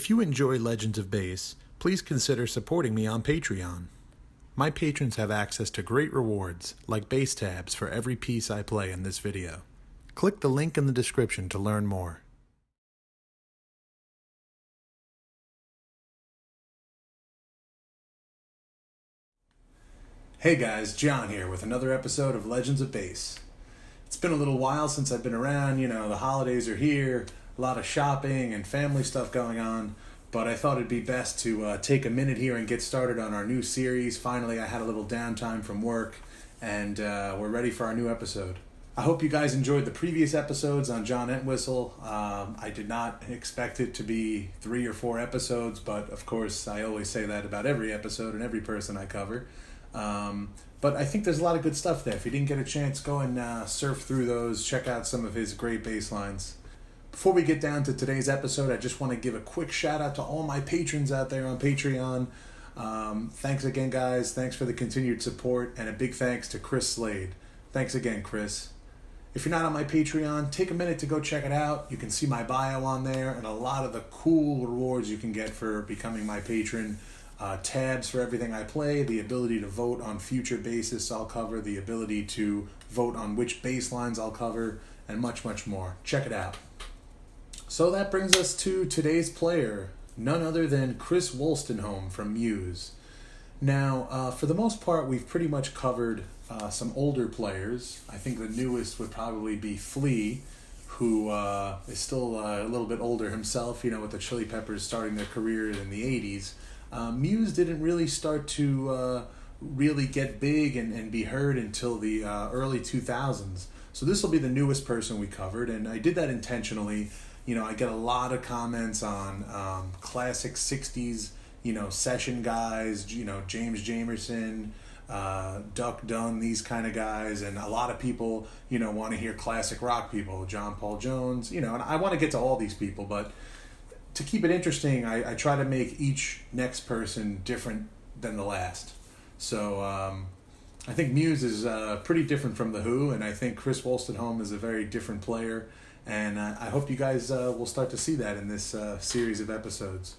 If you enjoy Legends of Bass, please consider supporting me on Patreon. My patrons have access to great rewards, like bass tabs for every piece I play in this video. Click the link in the description to learn more. Hey guys, John here with another episode of Legends of Bass. It's been a little while since I've been around, the holidays are here, a lot of shopping and family stuff going on, but I thought it'd be best to take a minute here and get started on our new series. Finally, I had a little downtime from work, and we're ready for our new episode. I hope you guys enjoyed the previous episodes on John Entwistle. I did not expect it to be 3 or 4 episodes, but of course I always say that about every episode and every person I cover. But I think there's a lot of good stuff there. If you didn't get a chance, go and surf through those, check out some of his great bass lines. Before we get down to today's episode, I just want to give a quick shout out to all my patrons out there on Patreon. Thanks again, guys. Thanks for the continued support, and a big thanks to Chris Slade. Thanks again, Chris. If you're not on my Patreon, take a minute to go check it out. You can see my bio on there and a lot of the cool rewards you can get for becoming my patron. Tabs for everything I play, the ability to vote on future basses I'll cover, the ability to vote on which bass lines I'll cover, and much, much more. Check it out. So that brings us to today's player, none other than Chris Wolstenholme from Muse. Now, for the most part, we've pretty much covered some older players. I think the newest would probably be Flea, who is still a little bit older himself, with the Chili Peppers starting their career in the 80s. Muse didn't really start to really get big and be heard until the early 2000s. So this will be the newest person we covered, and I did that intentionally. I get a lot of comments on classic 60s, session guys, James Jamerson, Duck Dunn, these kind of guys, and a lot of people, want to hear classic rock people, John Paul Jones, and I want to get to all these people, but to keep it interesting, I try to make each next person different than the last. So I think Muse is pretty different from The Who, and I think Chris Wolstenholme is a very different player, and I hope you guys will start to see that in this series of episodes.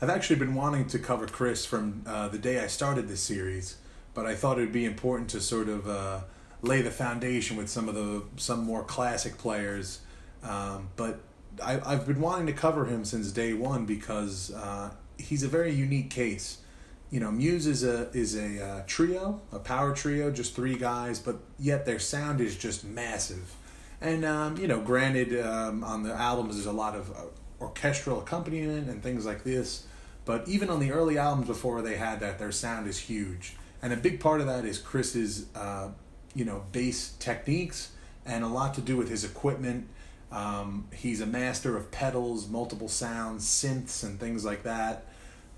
I've actually been wanting to cover Chris from the day I started this series, but I thought it would be important to sort of lay the foundation with some more classic players, but I've been wanting to cover him since day one because he's a very unique case. Muse is a trio, a power trio, just 3 guys, but yet their sound is just massive. And granted, on the albums there's a lot of orchestral accompaniment and things like this, but even on the early albums before they had that, their sound is huge. And a big part of that is Chris's bass techniques, and a lot to do with his equipment. He's a master of pedals, multiple sounds, synths, and things like that.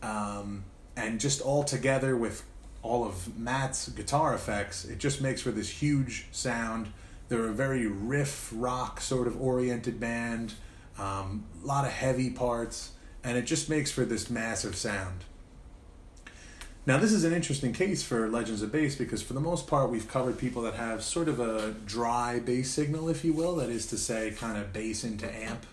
And just all together with all of Matt's guitar effects, it just makes for this huge sound. They're a very riff rock sort of oriented band, a lot of heavy parts, and it just makes for this massive sound. Now, this is an interesting case for Legends of Bass because for the most part we've covered people that have sort of a dry bass signal, if you will, that is to say kind of bass into amp,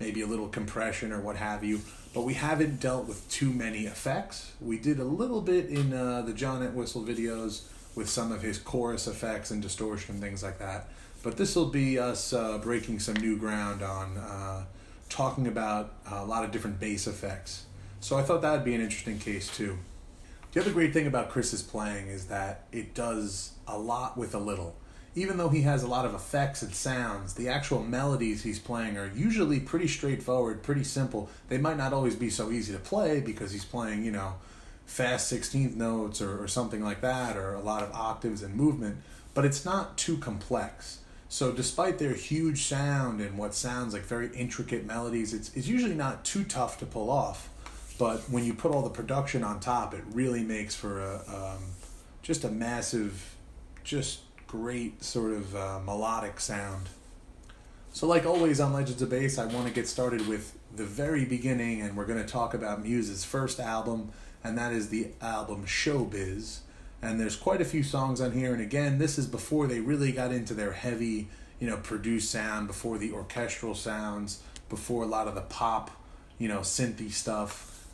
maybe a little compression or what have you, but we haven't dealt with too many effects. We did a little bit in the John Entwistle videos with some of his chorus effects and distortion and things like that, but this will be us breaking some new ground on talking about a lot of different bass effects. So I thought that would be an interesting case too. The other great thing about Chris's playing is that it does a lot with a little. Even though he has a lot of effects and sounds, the actual melodies he's playing are usually pretty straightforward, pretty simple. They might not always be so easy to play because he's playing, fast 16th notes or something like that, or a lot of octaves and movement, but it's not too complex. So despite their huge sound and what sounds like very intricate melodies, it's usually not too tough to pull off. But when you put all the production on top, it really makes for just a massive, just great sort of melodic sound. So like always on Legends of Bass, I want to get started with the very beginning, and we're going to talk about Muse's first album, and that is the album Showbiz. And there's quite a few songs on here, and again, this is before they really got into their heavy, produced sound, before the orchestral sounds, before a lot of the pop synthy stuff.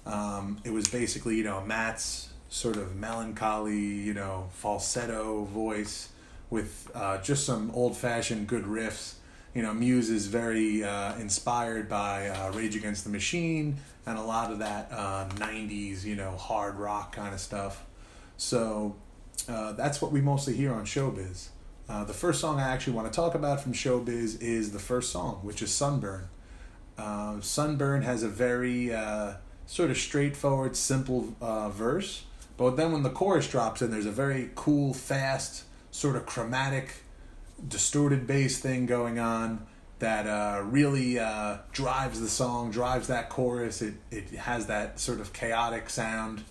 It was basically, Matt's sort of melancholy, falsetto voice with just some old-fashioned good riffs. Muse is very inspired by Rage Against the Machine and a lot of that 90s, hard rock kind of stuff. So that's what we mostly hear on Showbiz. The first song I actually want to talk about from Showbiz is the first song, which is Sunburn. Sunburn has a very sort of straightforward, simple verse, but then when the chorus drops in, there's a very cool, fast, sort of chromatic, distorted bass thing going on that really drives the song, drives that chorus. It has that sort of chaotic sound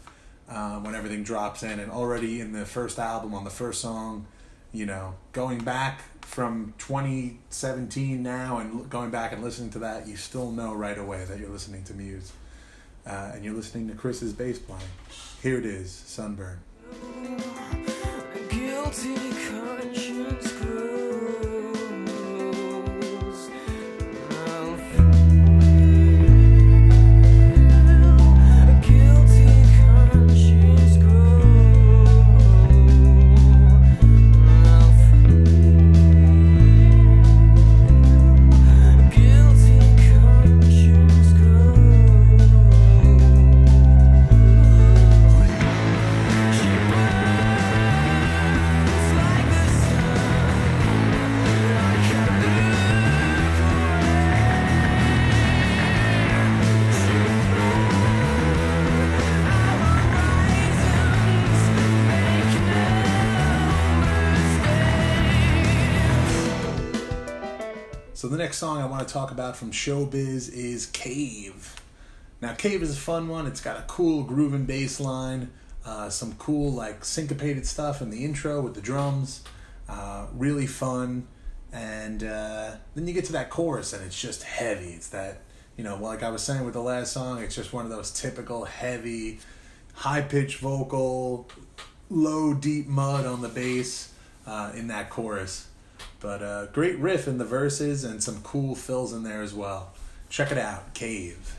when everything drops in. And already in the first album, on the first song, going back from 2017 now and going back and listening to that, you still know right away that you're listening to Muse. And you're listening to Chris's bass playing. Here it is, Sunburn. Guilty conscience grows. I'll feel a guilty conscience grows. I'll feel a guilty conscience grows. She burns like the sun. I can't look away. So the next song I want to talk about from Showbiz is Cave. Now Cave is a fun one. It's got a cool grooving bass line, some cool like syncopated stuff in the intro with the drums, really fun. And then you get to that chorus and it's just heavy. It's that, like I was saying with the last song, it's just one of those typical heavy, high-pitched vocal, low, deep mud on the bass in that chorus. But great riff in the verses and some cool fills in there as well. Check it out, Cave.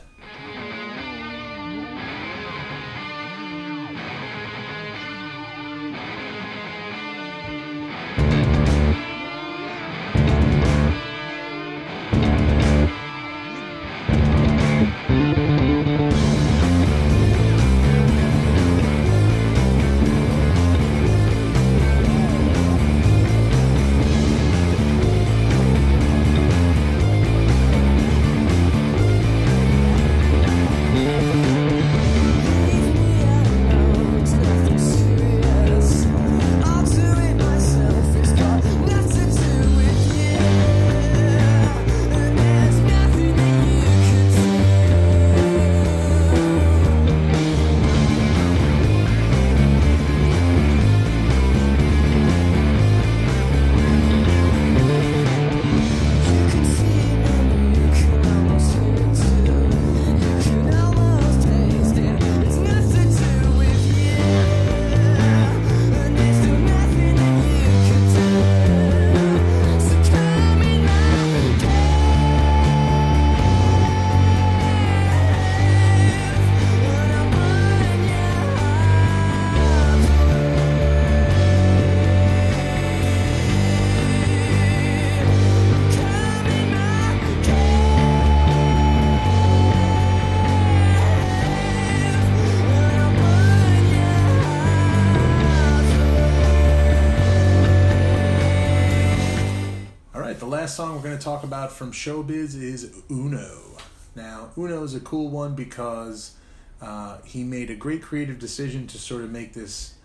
Song we're going to talk about from Showbiz is Uno. Now, Uno is a cool one because he made a great creative decision to sort of make this,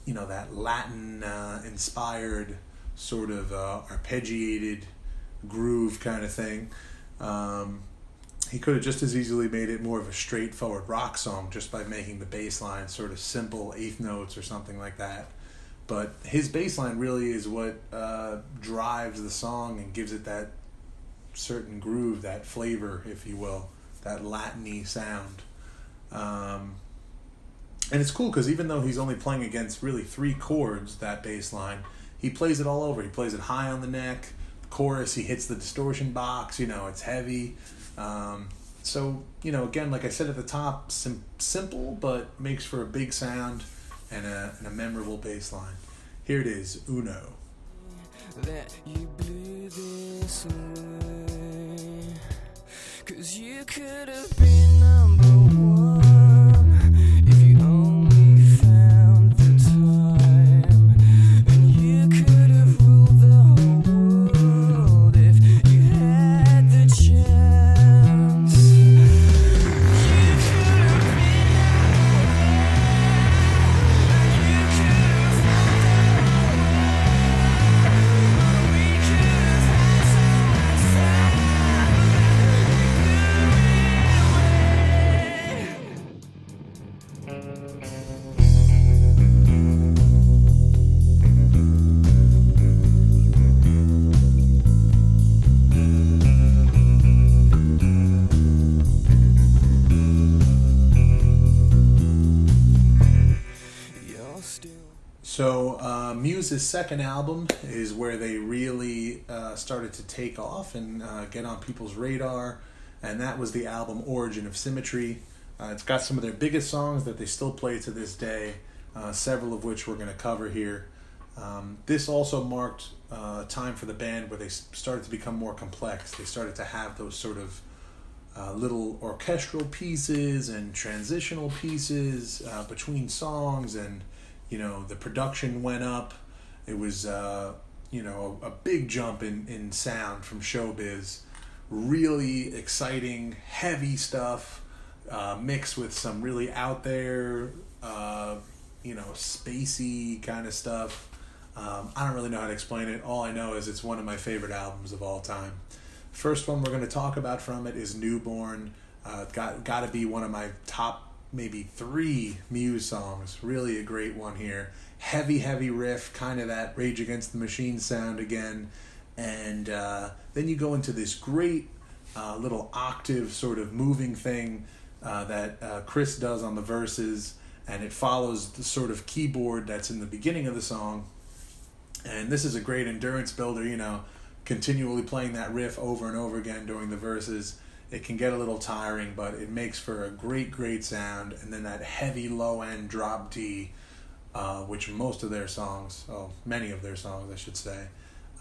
that Latin inspired sort of arpeggiated groove kind of thing. He could have just as easily made it more of a straightforward rock song just by making the bass line sort of simple eighth notes or something like that. But his bass line really is what drives the song and gives it that certain groove, that flavor, if you will, that Latin-y sound. And it's cool because even though he's only playing against really 3 chords, that bass line, he plays it all over. He plays it high on the neck, chorus, he hits the distortion box, it's heavy. So, again, like I said at the top, simple, but makes for a big sound and a memorable bass line. Here it is, Uno. That you blew this away, 'cause you could have been number one if you only found the time, and you could have ruled the whole world if you had the chance. You could have been you could have found we could have had so much fun. You're still So, Muse's second album is where they really started to take off and get on people's radar, and that was the album Origin of Symmetry. It's got some of their biggest songs that they still play to this day, several of which we're going to cover here. This also marked a time for the band where they started to become more complex. They started to have those sort of little orchestral pieces and transitional pieces between songs, and the production went up. It was a big jump in sound from Showbiz. Really exciting, heavy stuff mixed with some really out there, spacey kind of stuff. I don't really know how to explain it. All I know is it's one of my favorite albums of all time. First one we're going to talk about from it is Newborn. Got to be one of my top maybe 3 Muse songs. Really a great one here. Heavy riff, kind of that Rage Against the Machine sound again. And then you go into this great little octave sort of moving thing that Chris does on the verses, and it follows the sort of keyboard that's in the beginning of the song. And this is a great endurance builder, continually playing that riff over and over again during the verses. It can get a little tiring, but it makes for a great sound. And then that heavy low-end drop D, which most of their songs, many of their songs I should say,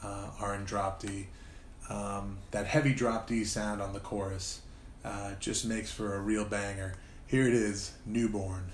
are in drop D. That heavy drop D sound on the chorus just makes for a real banger. Here it is, Newborn.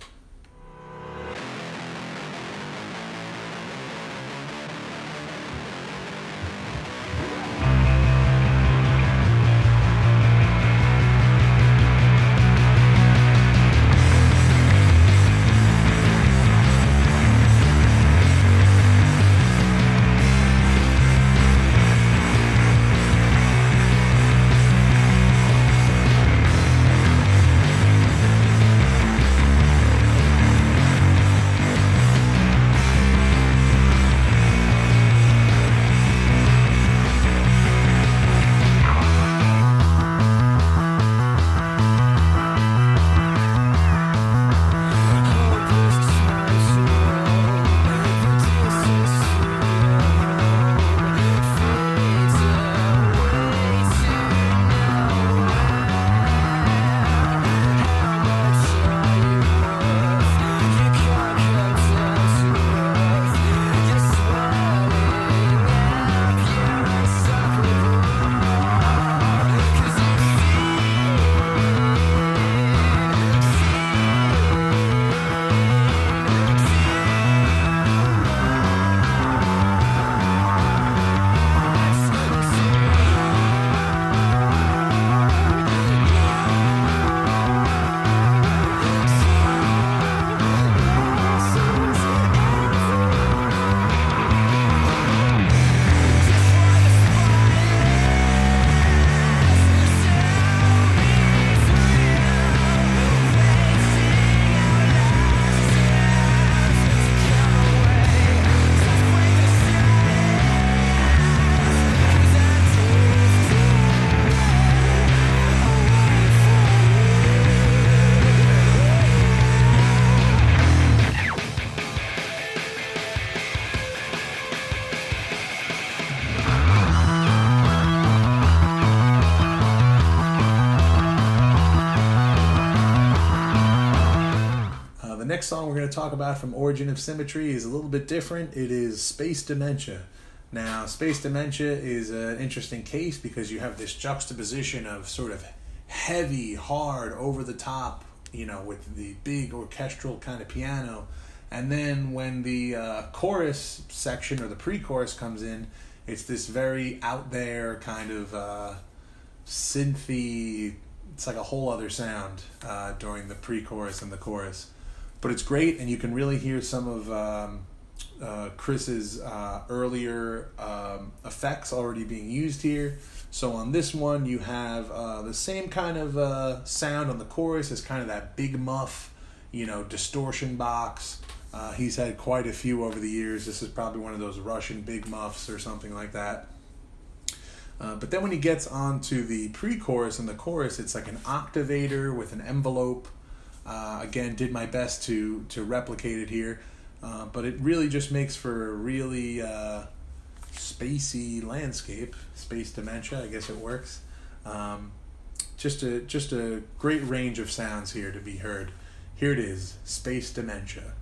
The next song we're going to talk about from Origin of Symmetry is a little bit different. It is Space Dementia. Now, Space Dementia is an interesting case because you have this juxtaposition of sort of heavy, hard, over-the-top, with the big orchestral kind of piano. And then when the chorus section or the pre-chorus comes in, it's this very out there kind of synthy. It's like a whole other sound during the pre-chorus and the chorus. But it's great, and you can really hear some of Chris's earlier effects already being used here. So on this one, you have the same kind of sound on the chorus as kind of that big muff, distortion box. He's had quite a few over the years. This is probably one of those Russian big muffs or something like that. But then when he gets onto the pre-chorus and the chorus, it's like an octavator with an envelope. Again, did my best to replicate it here. But it really just makes for a really spacey landscape. Space Dementia, I guess it works. Just a great range of sounds here to be heard. Here it is, Space Dementia.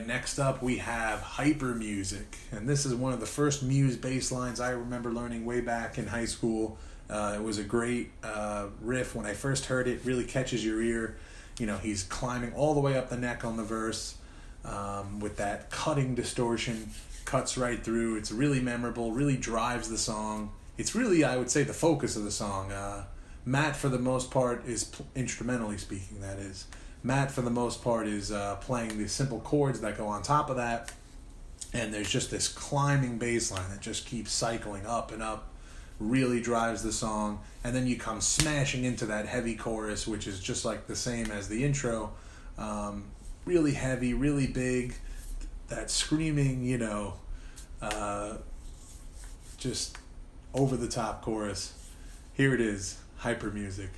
Next up, we have hyper music, and this is one of the first Muse bass lines I remember learning way back in high school. It was a great riff. When I first heard it, really catches your ear. He's climbing all the way up the neck on the verse with that cutting distortion, cuts right through. It's really memorable, really drives the song. It's really, I would say, the focus of the song. Matt, for the most part, is instrumentally speaking, that is. Matt, for the most part, is playing the simple chords that go on top of that, and there's just this climbing bass line that just keeps cycling up and up, really drives the song, and then you come smashing into that heavy chorus, which is just like the same as the intro, really heavy, really big, that screaming, just over-the-top chorus. Here it is, hyper music.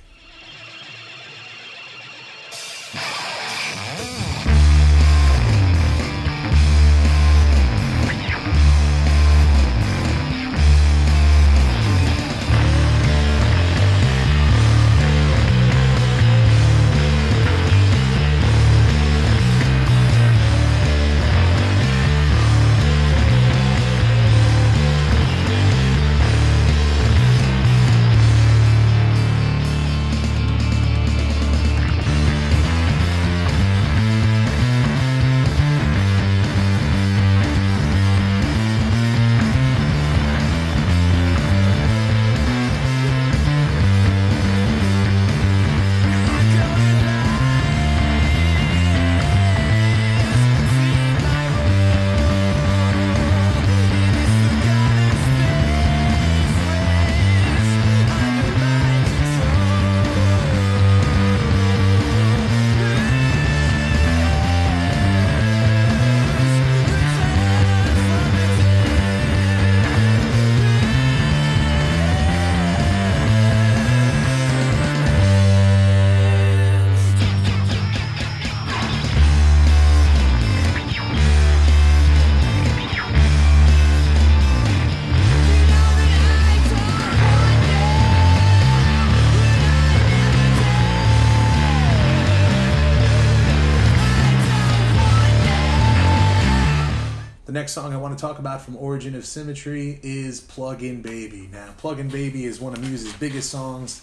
The next song I want to talk about from Origin of Symmetry is Plug-In Baby. Now, Plug-In Baby is one of Muse's biggest songs.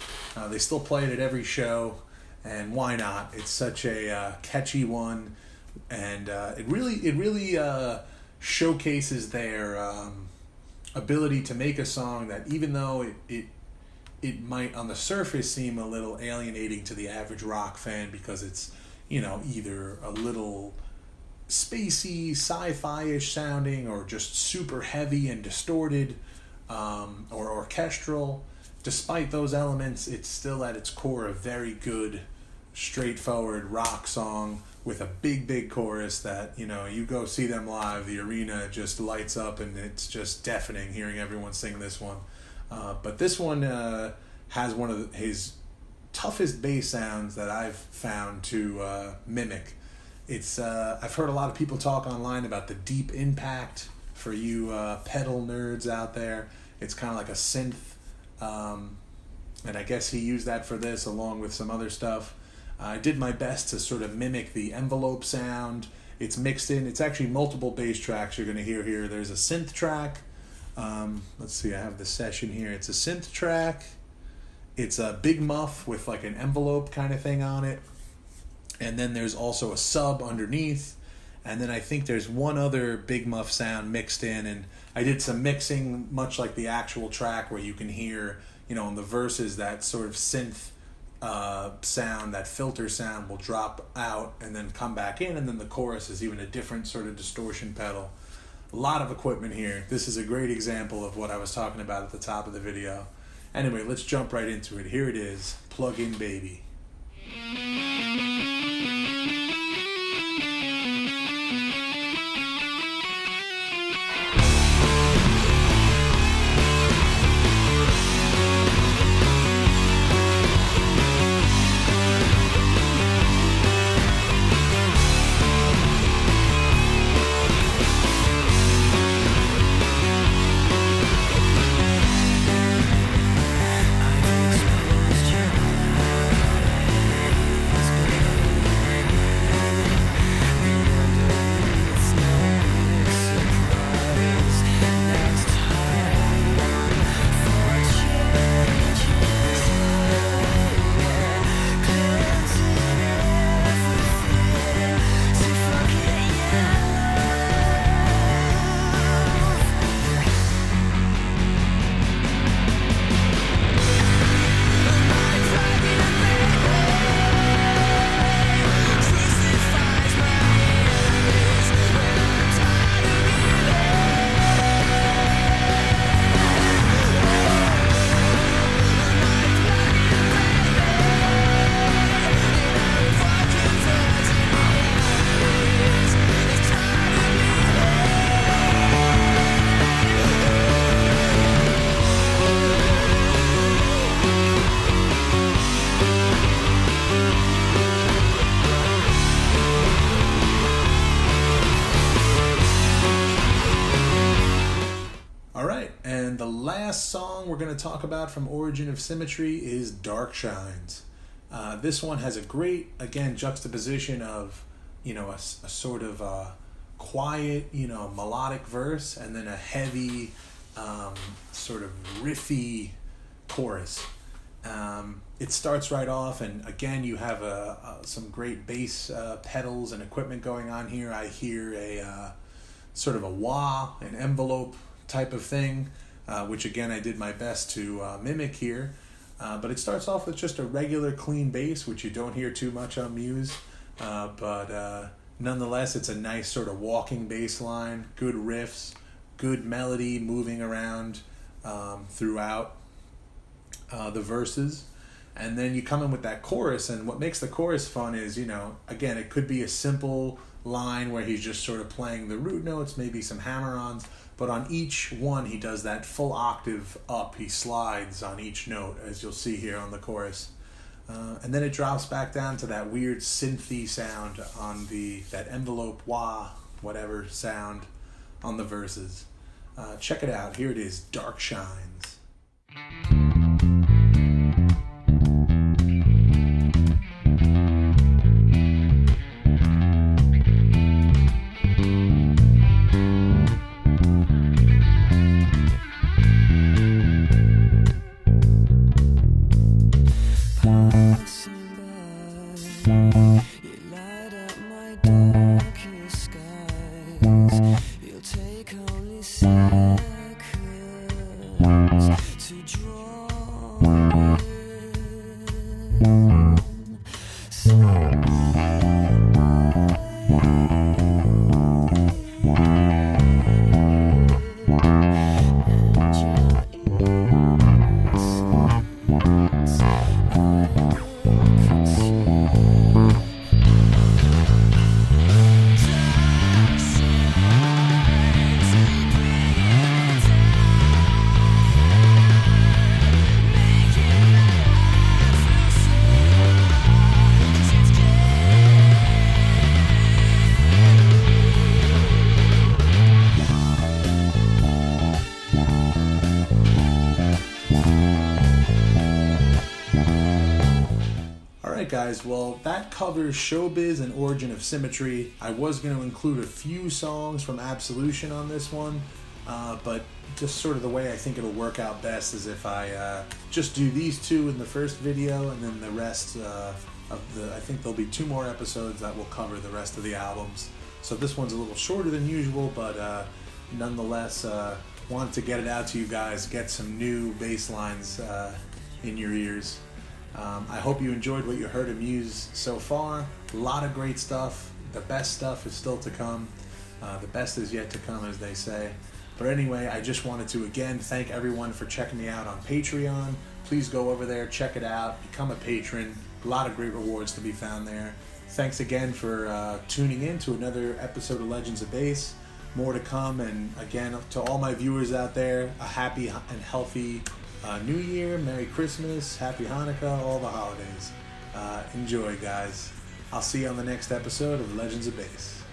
They still play it at every show, and why not? It's such a catchy one, and it really showcases their ability to make a song that, even though it might on the surface seem a little alienating to the average rock fan because it's, either a little spacey, sci-fi-ish sounding, or just super heavy and distorted, or orchestral. Despite those elements, it's still at its core a very good, straightforward rock song with a big chorus that, you go see them live, the arena just lights up and it's just deafening hearing everyone sing this one. But this one has one of his toughest bass sounds that I've found to mimic. It's I've heard a lot of people talk online about the deep impact for you pedal nerds out there. It's kind of like a synth, and I guess he used that for this along with some other stuff. I did my best to sort of mimic the envelope sound. It's mixed in. It's actually multiple bass tracks you're going to hear here. There's a synth track. Let's see, I have the session here. It's a synth track. It's a big muff with like an envelope kind of thing on it. And then there's also a sub underneath. And then I think there's one other big muff sound mixed in. And I did some mixing, much like the actual track, where you can hear, in the verses, that sort of synth sound, that filter sound will drop out and then come back in. And then the chorus is even a different sort of distortion pedal. A lot of equipment here. This is a great example of what I was talking about at the top of the video. Anyway, let's jump right into it. Here it is, Plug-In Baby. Song we're going to talk about from Origin of Symmetry is Dark Shines. This one has a great, again, juxtaposition of, a sort of quiet, melodic verse, and then a heavy, sort of riffy chorus. It starts right off, and again, you have some great bass pedals and equipment going on here. I hear a sort of a wah, an envelope type of thing. Which again I did my best to mimic here, but it starts off with just a regular clean bass, which you don't hear too much on Muse, but nonetheless it's a nice sort of walking bass line, good riffs, good melody moving around throughout the verses, and then you come in with that chorus, and what makes the chorus fun is, again, it could be a simple line where he's just sort of playing the root notes, maybe some hammer-ons, but on each one he does that full octave up. He slides on each note, as you'll see here on the chorus. And then it drops back down to that weird synthy sound on that envelope wah, whatever sound on the verses. Check it out. Here it is, Dark Shines. seconds to draw Alright guys, well that covers Showbiz and Origin of Symmetry. I was going to include a few songs from Absolution on this one, but just sort of the way I think it'll work out best is if I just do these two in the first video, and then the rest I think there'll be 2 more episodes that will cover the rest of the albums. So this one's a little shorter than usual, but nonetheless wanted to get it out to you guys, get some new bass lines in your ears. I hope you enjoyed what you heard of Muse so far. A lot of great stuff. The best stuff is still to come. The best is yet to come, as they say. But anyway, I just wanted to again thank everyone for checking me out on Patreon. Please go over there, check it out, become a patron. A lot of great rewards to be found there. Thanks again for tuning in to another episode of Legends of Bass. More to come, and again, to all my viewers out there, a happy and healthy New Year, Merry Christmas, Happy Hanukkah, all the holidays. Enjoy, guys. I'll see you on the next episode of Legends of Bass.